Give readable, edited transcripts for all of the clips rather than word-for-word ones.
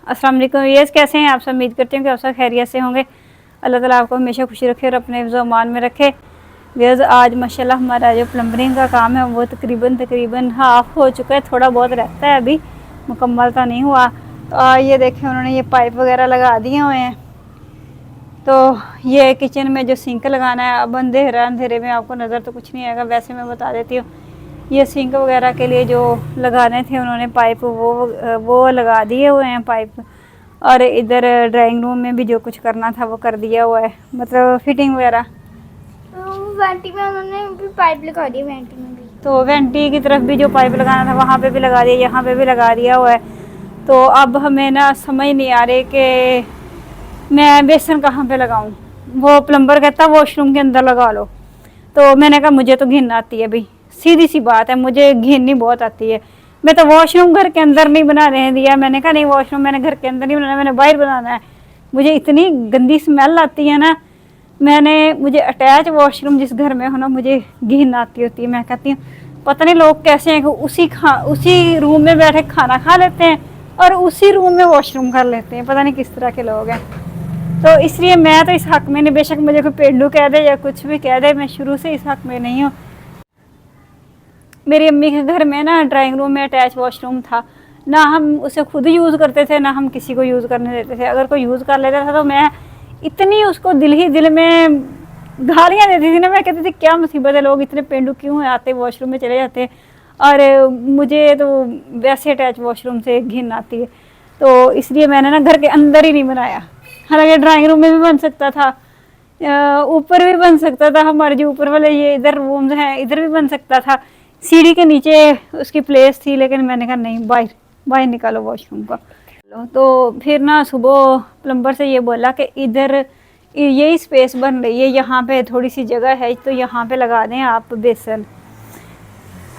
अस्सलाम वालेकुम। ये कैसे हैं आप सब? उम्मीद करती हूँ कि आप सब खैरियत से होंगे। अल्लाह ताला आपको हमेशा खुशी रखे और अपने ज़मान में रखे। व्यज़ आज माशाल्लाह हमारा जो प्लम्बरिंग का काम है वो तकरीबन हाफ़ हो चुका है। थोड़ा बहुत रहता है, अभी मुकम्मल तो नहीं हुआ। तो ये देखें, उन्होंने ये पाइप वगैरह लगा दिए हुए हैं। तो ये किचन में जो सिंक लगाना है, अब अंधेरे में आपको नज़र तो कुछ नहीं आएगा, वैसे मैं बता देती हूँ। ये सिंक वगैरह के लिए जो लगाने थे उन्होंने पाइप वो लगा दिए हुए हैं पाइप। और इधर ड्राइंग रूम में भी जो कुछ करना था वो कर दिया हुआ है, मतलब फिटिंग वगैरह। वेंटी में उन्होंने भी पाइप लगा दी, वेंटी में भी। तो वेंटी की तरफ भी जो पाइप लगाना था वहाँ पे भी लगा दिया, यहाँ पे भी लगा दिया हुआ है। तो अब हमें ना समझ नहीं आ रही कि मैं बेसन कहाँ पे लगाऊं। वो प्लम्बर कहता वॉशरूम के अंदर लगा लो। तो मैंने कहा मुझे तो घिन आती है भाई, सीधी सी बात है, मुझे घिननी बहुत आती है। मैं तो वॉशरूम घर के अंदर नहीं बनाने दिया। मैंने कहा नहीं, वॉशरूम मैंने घर के अंदर नहीं बनाना, मैंने बाहर बनाना है। मुझे इतनी गंदी स्मेल आती है ना। मुझे अटैच वॉशरूम जिस घर में हो ना, मुझे घिन आती होती है। मैं कहती हूँ पता नहीं लोग कैसे हैं कि उसी रूम में बैठे खाना खा लेते हैं और उसी रूम में वॉशरूम कर लेते हैं। पता नहीं किस तरह के लोग हैं। तो इसलिए मैं तो इस हक़ में नहीं, बेशक मुझे कोई पेंडू कह दे या कुछ भी कह दे, मैं शुरू से इस हक़ में नहीं हूँ। मेरी अम्मी के घर में ना ड्राइंग रूम में अटैच वॉशरूम था ना, हम उसे खुद यूज़ करते थे ना हम किसी को यूज़ करने देते थे। अगर कोई यूज़ कर लेता था तो मैं इतनी उसको दिल में गालियाँ देती थी ना। मैं कहती थी क्या मुसीबत है, लोग इतने पेंडू क्यों आते वॉशरूम में चले जाते। और मुझे तो वैसे अटैच वॉशरूम से घिन आती है। तो इसलिए मैंने ना घर के अंदर ही नहीं बनाया। हालांकि ड्राइंग रूम में भी बन सकता था, ऊपर भी बन सकता था, हमारे जो ऊपर वाले ये इधर रूम्स हैं इधर भी बन सकता था, सीढ़ी के नीचे उसकी प्लेस थी। लेकिन मैंने कहा नहीं, बाहर निकालो वॉशरूम का। तो फिर ना सुबह प्लम्बर से ये बोला कि इधर यही स्पेस बन रही है, यहाँ पे थोड़ी सी जगह है तो यहाँ पे लगा दें आप बेसन।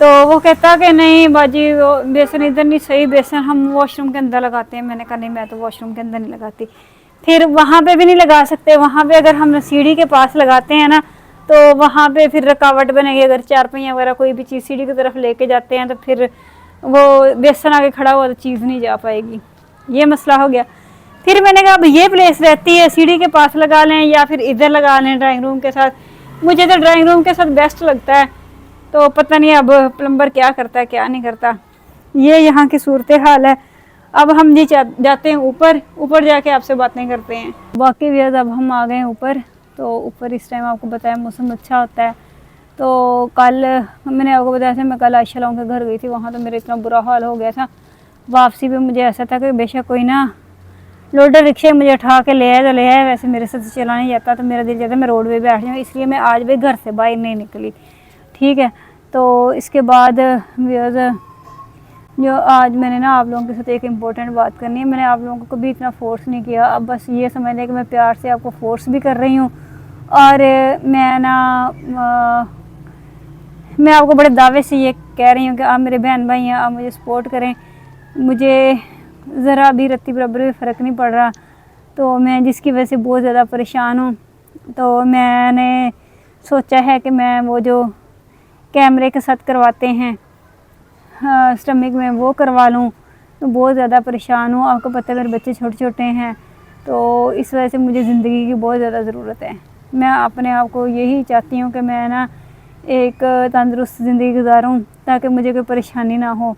तो वो कहता कि नहीं बाजी, वो बेसन इधर नहीं सही, बेसन हम वॉशरूम के अंदर लगाते हैं। मैंने कहा नहीं, मैं तो वॉशरूम के अंदर नहीं लगाती। फिर वहाँ पे भी नहीं लगा सकते, वहाँ पे अगर हम सीढ़ी के पास लगाते हैं ना तो वहाँ पे फिर रुकावट बनेगी। अगर चार पहिया वगैरह कोई भी चीज़ सीढ़ी की तरफ लेके जाते हैं तो फिर वो बेसन आगे खड़ा हुआ तो चीज़ नहीं जा पाएगी। ये मसला हो गया। फिर मैंने कहा अब ये प्लेस रहती है, सीढ़ी के पास लगा लें या फिर इधर लगा लें ड्राइंग रूम के साथ। मुझे तो ड्राइंग रूम के साथ बेस्ट लगता है। तो पता नहीं अब प्लम्बर क्या करता है क्या नहीं करता। ये यहाँ की सूरत हाल है। अब हम जी जाते हैं ऊपर जाके आपसे बातें करते हैं। बाकी भी अब हम आ गए ऊपर। तो ऊपर इस टाइम आपको बताया मौसम अच्छा होता है। तो कल मैंने आपको बताया था, मैं कल आयशा लोगों के घर गई थी, वहाँ तो मेरा इतना बुरा हाल हो गया था। वापसी पे मुझे ऐसा था कि बेशक कोई ना लोडर रिक्शे मुझे उठा के ले आया तो ले आया, वैसे मेरे से चला नहीं जाता। तो मेरा दिल चाहता मैं रोड पे बैठ जाऊँ, इसलिए मैं आज भी घर से बाहर नहीं निकली। ठीक है। तो इसके बाद जो आज मैंने ना आप लोगों के साथ एक इम्पोर्टेंट बात करनी है। मैंने आप लोगों को कभी इतना फोर्स नहीं किया, अब बस ये समझ लें कि मैं प्यार से आपको फोर्स भी कर रही हूँ। और मैं आपको बड़े दावे से ये कह रही हूँ कि आप मेरे बहन भाई हैं, आप मुझे सपोर्ट करें। मुझे ज़रा भी रत्ती बराबर भी फ़र्क नहीं पड़ रहा, तो मैं जिसकी वजह से बहुत ज़्यादा परेशान हूँ। तो मैंने सोचा है कि मैं वो जो कैमरे के साथ करवाते हैं स्टमक में वो करवा लूँ। तो बहुत ज़्यादा परेशान हूँ, आपको पता है मेरे बच्चे छोटे छोटे हैं, तो इस वजह से मुझे ज़िंदगी की बहुत ज़्यादा ज़रूरत है। मैं अपने आप को यही चाहती हूँ कि मैं ना एक तंदुरुस्त ज़िंदगी गुजारूँ ताकि मुझे कोई परेशानी ना हो।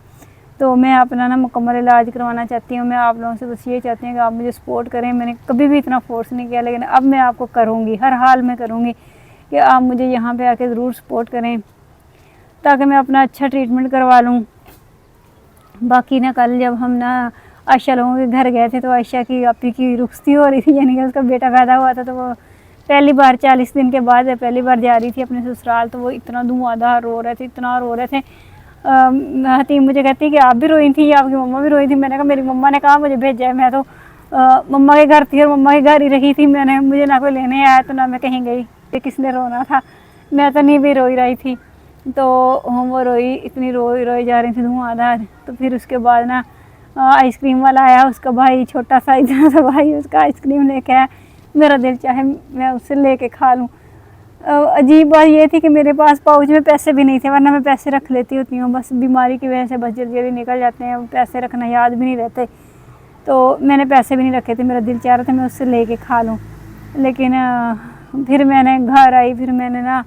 तो मैं अपना ना मुकम्मल इलाज करवाना चाहती हूँ। मैं आप लोगों से बस ये चाहती हूँ कि आप मुझे सपोर्ट करें। मैंने कभी भी इतना फोर्स नहीं किया, लेकिन अब मैं आपको करूँगी, हर हाल में करूँगी कि आप मुझे यहाँ पे आके ज़रूर सपोर्ट करें ताकि मैं अपना अच्छा ट्रीटमेंट करवा लूँ। बाकी ना कल जब हम ना आयशा लोगों के घर गए थे तो आयशा की आपी की रुखसती हो रही थी, यानी कि उसका बेटा पैदा हुआ था। तो वो पहली बार 40 दिन के बाद पहली बार जा रही थी अपने ससुराल। तो वो इतना धुआंधार रो रहे थे, इतना रो रहे थे। हतीम मुझे कहती कि आप भी रोई थी या आपकी मम्मा भी रोई थी। मैंने कहा मेरी मम्मा ने कहा मुझे भेजा है, मैं तो मम्मा के घर थी और मम्मा के घर ही रही थी। मुझे ना कोई लेने आया तो ना मैं कहीं गई। किसने रोना था, मैं तो नहीं भी रोई रही थी। तो वो रोई, इतनी रोई जा रही थी धुआंधार। तो फिर उसके बाद ना आइसक्रीम वाला आया, उसका भाई छोटा सा इतना सा भाई, उसका आइसक्रीम लेके आया। मेरा दिल चाहे मैं उससे लेके खा लूँ। अजीब बात ये थी कि मेरे पास पाउच में पैसे भी नहीं थे, वरना मैं पैसे रख लेती होती हूँ। बस बीमारी की वजह से बस जल्दी जल्दी निकल जाते हैं, पैसे रखना याद भी नहीं रहते। तो मैंने पैसे भी नहीं रखे थे, मेरा दिल चाह रहा था मैं उससे लेके खा लूँ। लेकिन फिर मैंने घर आई, फिर मैंने ना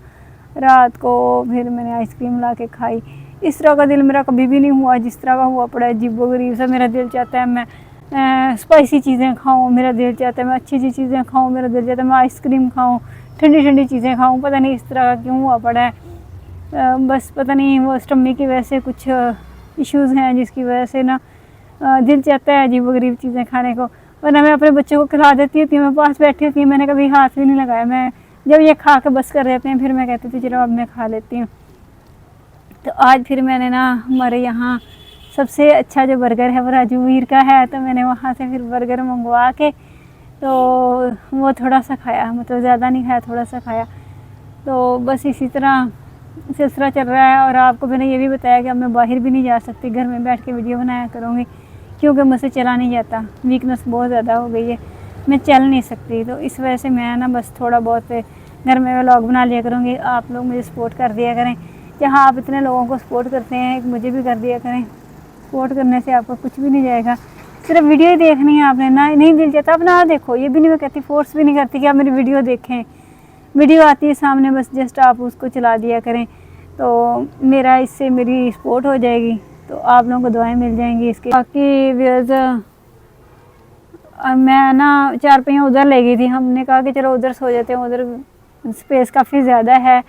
रात को फिर मैंने आइसक्रीम ला के खाई। इस तरह का दिल मेरा कभी भी नहीं हुआ जिस तरह का हुआ पड़ा है। अजीबोगरीब सा मेरा दिल चाहता है मैं स्पाइसी चीज़ें खाऊं, मेरा दिल चाहता है मैं अच्छी अच्छी चीज़ें खाऊं, मेरा दिल चाहता है मैं आइसक्रीम खाऊं, ठंडी ठंडी चीज़ें खाऊं। पता नहीं इस तरह का क्यों हुआ पड़ा है। बस पता नहीं वो स्टमी की वजह से कुछ इश्यूज़ हैं जिसकी वजह से ना दिल चाहता है अजीबोगरीब चीज़ें खाने को। वरना मैं अपने बच्चों को खिला देती होती हूँ, मैं पास बैठी होती हूँ, मैंने कभी हाथ भी नहीं लगाया। मैं जब ये खा के बस कर देते हैं फिर मैं कहती थी चलो अब मैं खा लेती हूँ। तो आज फिर मैंने ना हमारे यहाँ सबसे अच्छा जो बर्गर है वो राजू वीर का है, तो मैंने वहाँ से फिर बर्गर मंगवा के तो वो थोड़ा सा खाया, मतलब ज़्यादा नहीं खाया, थोड़ा सा खाया। तो बस इसी तरह सिलसिला चल रहा है। और आपको मैंने ये भी बताया कि अब मैं बाहर भी नहीं जा सकती, घर में बैठ के वीडियो बनाया करूँगी क्योंकि मुझसे चला नहीं जाता, वीकनेस बहुत ज़्यादा हो गई है, मैं चल नहीं सकती। तो इस वजह से मैं ना बस थोड़ा बहुत घर में व्लॉग बना लिया करूँगी। आप लोग मुझे सपोर्ट कर दिया करें, जहाँ आप इतने लोगों को सपोर्ट करते हैं एक मुझे भी कर दिया करें। सपोर्ट करने से आपको कुछ भी नहीं जाएगा, सिर्फ वीडियो ही देखनी है आपने ना, नहीं दिल चाहता अब ना देखो, ये भी नहीं मैं कहती, फोर्स भी नहीं करती कि आप मेरी वीडियो देखें। वीडियो आती है सामने, बस जस्ट आप उसको चला दिया करें तो मेरा इससे मेरी सपोर्ट हो जाएगी, तो आप लोगों को दुआएं मिल जाएंगी इसके। बाकी व्यूअर्स मैं ना 4 पहिया उधर ले गई थी, हमने कहा कि चलो उधर सो जाते हैं, उधर स्पेस काफ़ी ज़्यादा है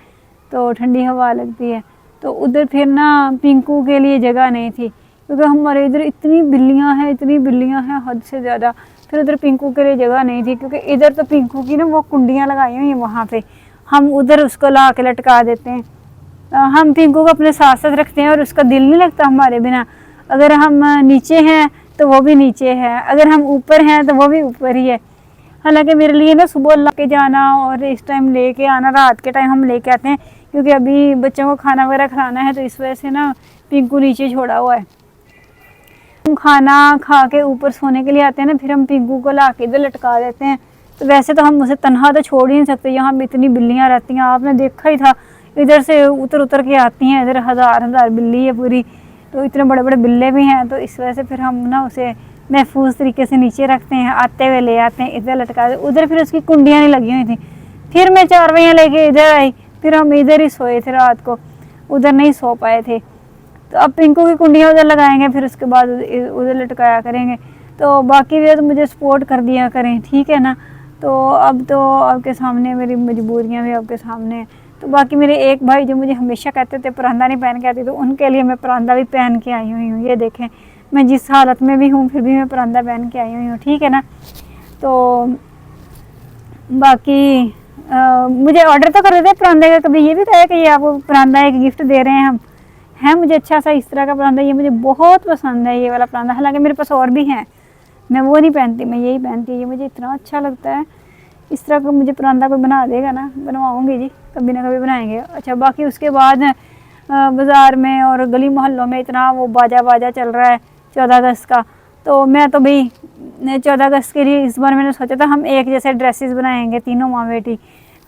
तो ठंडी हवा लगती है। तो उधर फिर ना पिंकू के लिए जगह नहीं थी क्योंकि हमारे इधर इतनी बिल्लियाँ हैं हद से ज़्यादा। फिर उधर पिंकू के लिए जगह नहीं थी क्योंकि इधर तो पिंकू की ना वो कुंडियाँ लगाई हुई हैं, वहाँ पे हम उधर उसको ला के लटका देते हैं। हम पिंकू को अपने साथ साथ रखते हैं और उसका दिल नहीं लगता हमारे बिना। अगर हम नीचे हैं तो वो भी नीचे है, अगर हम ऊपर हैं तो वो भी ऊपर ही है। हालांकि मेरे लिए ना सुबह ला के जाना और इस टाइम लेके आना, रात के टाइम हम लेके आते हैं क्योंकि अभी बच्चों को खाना वगैरह खिलाना है, तो इस वजह से ना पिंकू नीचे छोड़ा हुआ है। हम खाना खा के ऊपर सोने के लिए आते हैं ना, फिर हम पिंकू को ला के इधर लटका देते हैं। तो वैसे तो हम उसे तनहा तो छोड़ ही नहीं सकते, यहाँ भी इतनी बिल्लियाँ रहती हैं, आपने देखा ही था, इधर से उतर के आती हैं, इधर हज़ार बिल्ली है पूरी, तो इतने बड़े बड़े बिल्ले भी हैं। तो इस वजह से फिर हम ना उसे महफूज तरीके से नीचे रखते हैं, आते हुए ले आते हैं, इधर लटका दे। उधर फिर उसकी कुंडियाँ नहीं लगी हुई थी, फिर मैं 4 पहिया लेके इधर आई, फिर हम इधर ही सोए थे रात को, उधर नहीं सो पाए थे। तो अब पिंकू की कुंडियाँ उधर लगाएंगे, फिर उसके बाद उधर लटकाया करेंगे। तो बाकी भी तो मुझे सपोर्ट कर दिया करें, ठीक है ना। तो अब तो आपके सामने मेरी मजबूरियाँ भी आपके सामने हैं। तो बाकी मेरे एक भाई जो मुझे हमेशा कहते थे परांदा नहीं पहन के आती, तो उनके लिए मैं परांदा भी पहन के आई हुई हूँ। ये देखें मैं जिस हालत में भी हूँ फिर भी मैं परांदा पहन के आई हुई हूँ, ठीक है ना। तो बाकी मुझे ऑर्डर तो कर देते परांदे का, कभी ये भी कहा कि ये आपको परांदा एक गिफ्ट दे रहे हैं हम, है मुझे अच्छा सा इस तरह का परांदा, ये मुझे बहुत पसंद है ये वाला परांदा। हालांकि मेरे पास और भी हैं, मैं वो नहीं पहनती, मैं यही पहनती हूँ, ये मुझे इतना अच्छा लगता है। इस तरह का मुझे परांदा कोई बना देगा ना, बनवाऊँगी जी, कभी ना कभी बनाएंगे। अच्छा बाकी उसके बाद बाज़ार में और गली मोहल्लों में इतना वो बाजा चल रहा है 14 अगस्त का, तो मैं तो भाई 14 अगस्त के लिए इस बार मैंने सोचा था हम एक जैसे ड्रेसेस बनाएंगे तीनों माँ बेटी,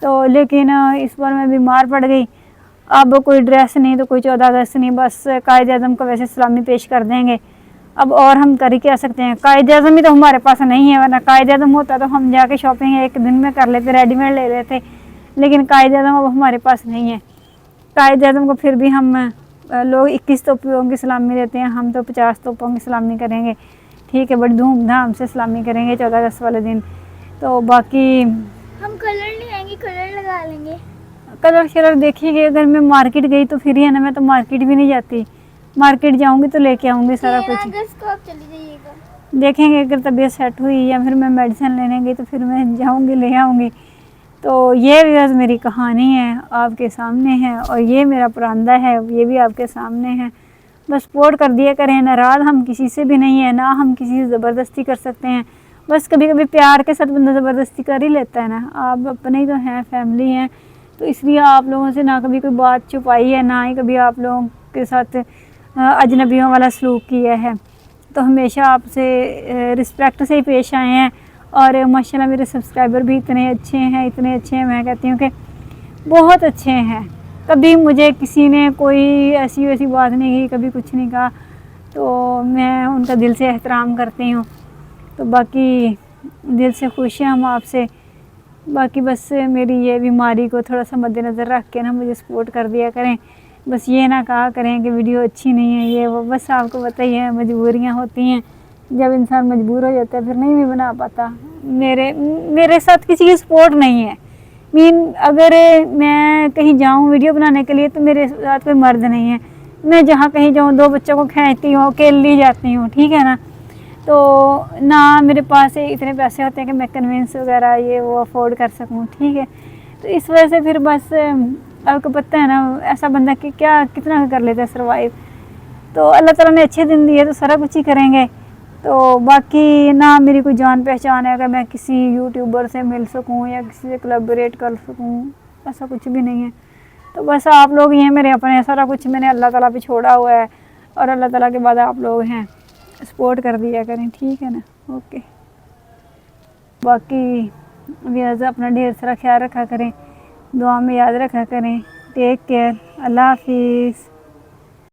तो लेकिन इस बार मैं बीमार पड़ गई। अब कोई ड्रेस नहीं तो कोई 14 अगस्त नहीं, बस कायद-ए-आज़म को वैसे सलामी पेश कर देंगे। अब और हम कर ही क्या सकते हैं, कायद-ए-आज़म ही तो हमारे पास नहीं है, वरना कायद-ए-आज़म होता तो हम जाके शॉपिंग एक दिन में कर लेते, रेडीमेड ले लेते। लेकिन कायद-ए-आज़म अब हमारे पास नहीं है। कायद-ए-आज़म को फिर भी हम लोग 21 तोपों की सलामी देते हैं, हम तो 50 तोपों की सलामी करेंगे, ठीक है, बड़ी धूमधाम से सलामी करेंगे 14 अगस्त वाले दिन। तो बाकी हम कलर नहीं आएंगे, कलर लगा लेंगे। कलर शलर देखिएगा, अगर मैं मार्केट गई तो फिर ही है ना, मैं तो मार्केट भी नहीं जाती, मार्केट जाऊंगी तो लेके आऊँगी सारा कुछ। 13 अगस्त को आप चली जाइएगा, देखेंगे अगर तबीयत सेट हुई या फिर मैं मेडिसिन लेने गई तो फिर मैं जाऊंगी ले आऊँगी। तो ये व्यूअर्स मेरी कहानी है, आपके सामने है, और ये मेरा परांदा है, ये भी आपके सामने है। बस सपोर्ट कर दिया करें, नाराज़ हम किसी से भी नहीं है, ना हम किसी से ज़बरदस्ती कर सकते हैं। बस कभी कभी प्यार के साथ बंदा ज़बरदस्ती कर ही लेता है ना, आप अपने ही तो हैं, फैमिली हैं, तो इसलिए आप लोगों से ना कभी कोई बात छुपाई है, ना ही कभी आप लोगों के साथ अजनबियों वाला सलूक किया है। तो हमेशा आपसे रिस्पेक्ट से ही पेश आए हैं, और माशाल्लाह मेरे सब्सक्राइबर भी इतने अच्छे हैं, मैं कहती हूँ कि बहुत अच्छे हैं। कभी मुझे किसी ने कोई ऐसी वैसी बात नहीं की, कभी कुछ नहीं कहा, तो मैं उनका दिल से एहतराम करती हूँ। तो बाकी दिल से खुश हैं हम आपसे। बाकी बस मेरी ये बीमारी को थोड़ा सा मद्देनज़र रख के ना मुझे सपोर्ट कर दिया करें। बस ये ना कहा करें कि वीडियो अच्छी नहीं है ये वो, बस आपको पता ही है मजबूरियाँ होती हैं, जब इंसान मजबूर हो जाता है फिर नहीं भी बना पाता। मेरे साथ किसी की सपोर्ट नहीं है। अगर मैं कहीं जाऊँ वीडियो बनाने के लिए तो मेरे साथ कोई मर्द नहीं है। मैं जहाँ कहीं जाऊँ 2 बच्चों को खींचती हूँ, अकेली जाती हूँ, ठीक है ना। तो ना मेरे पास इतने पैसे होते हैं कि मैं कन्वेंस वगैरह ये वो अफोर्ड कर सकूँ, ठीक है। तो इस वजह से फिर बस आपको पता है ना, ऐसा बंदा कि क्या कितना कर लेता है सर्वाइव। तो अल्लाह ताला ने अच्छे दिन दिए तो सारा कुछ ही करेंगे। तो बाकी ना मेरी कोई जान पहचान है कि मैं किसी यूट्यूबर से मिल सकूं या किसी से कोलैबोरेट कर सकूं, ऐसा कुछ भी नहीं है। तो बस आप लोग ही हैं मेरे अपने, सारा कुछ मैंने अल्लाह ताला पे छोड़ा हुआ है और अल्लाह ताला के बाद आप लोग हैं, सपोर्ट कर दिया करें, ठीक है ना। ओके, बाकी लिहाजा अपना ढेर सारा ख्याल रखा करें, दुआ में याद रखा करें। टेक केयर, अल्लाह हाफिज़।